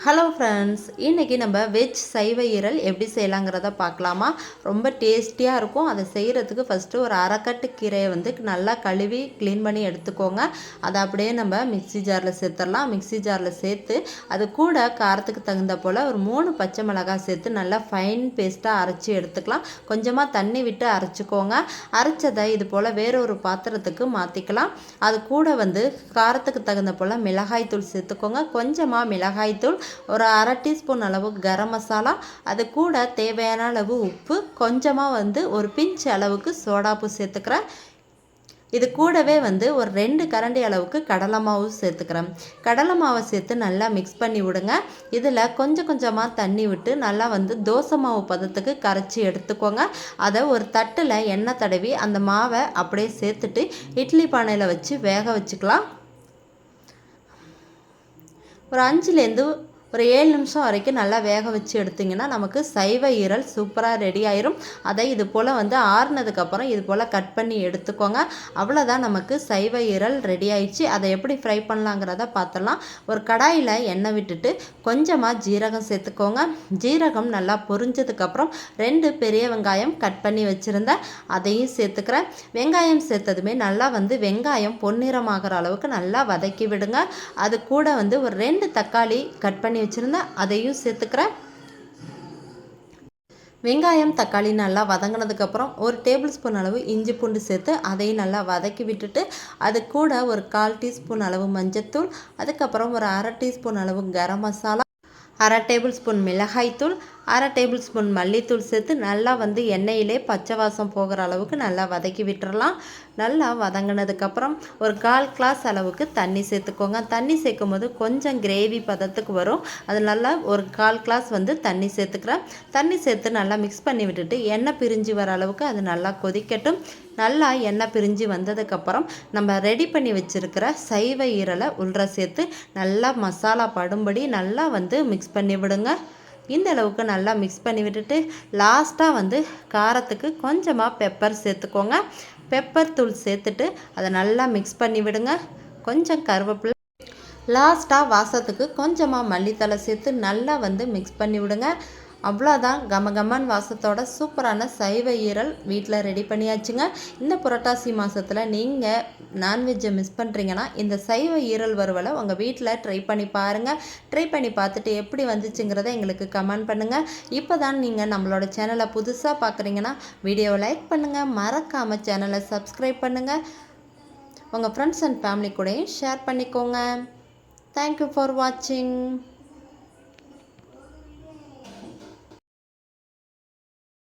Hello friends, இன்றைக்கி நம்ம veg சைவ ஈரல் எப்படி செய்யலாங்கிறத பார்க்கலாமா. ரொம்ப டேஸ்டியாக இருக்கும். அதை செய்கிறதுக்கு ஃபஸ்ட்டு ஒரு அரைக்கட்டு கீரையை நல்லா கழுவி க்ளீன் பண்ணி எடுத்துக்கோங்க. அதை அப்படியே நம்ம மிக்ஸி ஜாரில் சேர்த்துடலாம். மிக்ஸி ஜாரில் சேர்த்து அது கூட காரத்துக்கு தகுந்த போல் ஒரு 3 பச்சை மிளகாய் சேர்த்து நல்லா ஃபைன் பேஸ்ட்டாக அரைச்சி எடுத்துக்கலாம். கொஞ்சமாக தண்ணி விட்டு அரைச்சிக்கோங்க. அரைச்சதை இது போல் வேறு ஒரு பாத்திரத்துக்கு மாற்றிக்கலாம். அது கூட காரத்துக்கு தகுந்த போல் மிளகாய்த்தூள் சேர்த்துக்கோங்க. கொஞ்சமாக மிளகாய்த்தூள், ஒரு அரை டீஸ்பூன் அளவு கரம் மசாலா, அது கூட தேவையான அளவு உப்பு, கொஞ்சமாக ஒரு பிஞ்ச் அளவுக்கு சோடாப்பு சேர்த்துக்கிறேன். இது கூடவே ஒரு 2 கரண்டி அளவுக்கு கடலை மாவு சேர்த்துக்கிறேன். கடலை மாவை சேர்த்து நல்லா மிக்ஸ் பண்ணி விடுங்க. இதில் கொஞ்சம் கொஞ்சமாக தண்ணி விட்டு நல்லா தோசை மாவு பதத்துக்கு கரைச்சி எடுத்துக்கோங்க. அதை ஒரு தட்டில் எண்ணெய் தடவி அந்த மாவை அப்படியே சேர்த்துட்டு இட்லி பானையில் வச்சு வேக வச்சுக்கலாம். ஒரு 5லேருந்து ஒரு 7 நிமிஷம் வரைக்கும் நல்லா வேக வச்சு எடுத்திங்கன்னா நமக்கு சைவ ஈரல் சூப்பராக ரெடி ஆயிரும். அதை இது போல் ஆறுனதுக்கப்புறம் இது போல் கட் பண்ணி எடுத்துக்கோங்க. அவ்வளோதான், நமக்கு சைவ ஈரல் ரெடி ஆயிடுச்சு. அதை எப்படி ஃப்ரை பண்ணலாங்கிறத பார்த்துடலாம். ஒரு கடாயில் எண்ணெய் விட்டுட்டு கொஞ்சமாக ஜீரகம் சேர்த்துக்கோங்க. ஜீரகம் நல்லா பொரிஞ்சதுக்கப்புறம் 2 பெரிய வெங்காயம் கட் பண்ணி வச்சுருந்தேன், அதையும் சேர்த்துக்கிறேன். வெங்காயம் சேர்த்ததுமே நல்லா வெங்காயம் பொன்னிறமாகிற அளவுக்கு நல்லா வதக்கி விடுங்க. அது கூட ஒரு 2 தக்காளி கட் பண்ணி வச்சுருந்தேன், அதையும் சேர்த்துக்கிறேன். வெங்காயம் தக்காளி நல்லா வதங்கினதுக்கப்புறம் ஒரு டேபிள் ஸ்பூன் அளவு இஞ்சி பூண்டு சேர்த்து அதையும் நல்லா வதக்கி விட்டுட்டு அது கூட ஒரு 1/4 டீஸ்பூன் அளவு மஞ்சத்தூள், அதுக்கப்புறம் ஒரு அரை டீஸ்பூன் அளவு கரம் மசாலா, அரை டேபிள் ஸ்பூன் மிளகாய்த்தூள், அரை டேபிள் ஸ்பூன் மல்லித்தூள் சேர்த்து நல்லா எண்ணெயிலே பச்சை வாசம் போகிற அளவுக்கு நல்லா வதக்கி விட்டுறலாம். நல்லா வதங்கினதுக்கப்புறம் ஒரு 1/4 கிளாஸ் அளவுக்கு தண்ணி சேர்த்துக்கோங்க. தண்ணி சேர்க்கும் போது கொஞ்சம் கிரேவி பதத்துக்கு வரும். அது நல்லா ஒரு 1/4 கிளாஸ் தண்ணி சேர்த்துக்கிறேன். தண்ணி சேர்த்து நல்லா மிக்ஸ் பண்ணி விட்டுட்டு எண்ணெய் பிரிஞ்சு வர அளவுக்கு அது நல்லா கொதிக்கட்டும். நல்லா எண்ணெய் பிரிஞ்சு வந்ததுக்கப்புறம் நம்ம ரெடி பண்ணி வச்சுருக்கிற சைவ ஈரலை உள்ள சேர்த்து நல்லா மசாலா படும்படி நல்லா மிக்ஸ் பண்ணி விடுங்க. இந்த அளவுக்கு நல்லா மிக்ஸ் பண்ணி விட்டுட்டு லாஸ்ட்டாக காரத்துக்கு கொஞ்சமாக பெப்பர் சேர்த்துக்கோங்க. பெப்பர் தூள் சேர்த்துட்டு அதை நல்லா மிக்ஸ் பண்ணி விடுங்க. கொஞ்சம் கருவேப்பிலை, லாஸ்ட்டாக வாசத்துக்கு கொஞ்சமாக மல்லித்தலை சேர்த்து நல்லா மிக்ஸ் பண்ணி விடுங்க. அவ்வளோதான், கமகமன் வாசத்தோட சூப்பரான சைவ ஈரல் வீட்டில் ரெடி பண்ணியாச்சுங்க. இந்த புரட்டாசி மாதத்தில் நீங்கள் நான்வெஜ்ஜை மிஸ் பண்ணுறீங்கன்னா இந்த சைவ ஈரல் வறுவலை உங்கள் வீட்டில் ட்ரை பண்ணி பாருங்கள். ட்ரை பண்ணி பார்த்துட்டு எப்படி வந்துச்சுங்கிறத எங்களுக்கு கமெண்ட் பண்ணுங்கள். இப்போ தான் நீங்கள் நம்மளோட சேனலை புதுசாக பார்க்குறீங்கன்னா வீடியோவை லைக் பண்ணுங்கள், மறக்காமல் சேனலை சப்ஸ்கிரைப் பண்ணுங்கள். உங்கள் ஃப்ரெண்ட்ஸ் அண்ட் ஃபேமிலி கூடயும் ஷேர் பண்ணிக்கோங்க. தேங்க்யூ ஃபார் வாட்சிங்.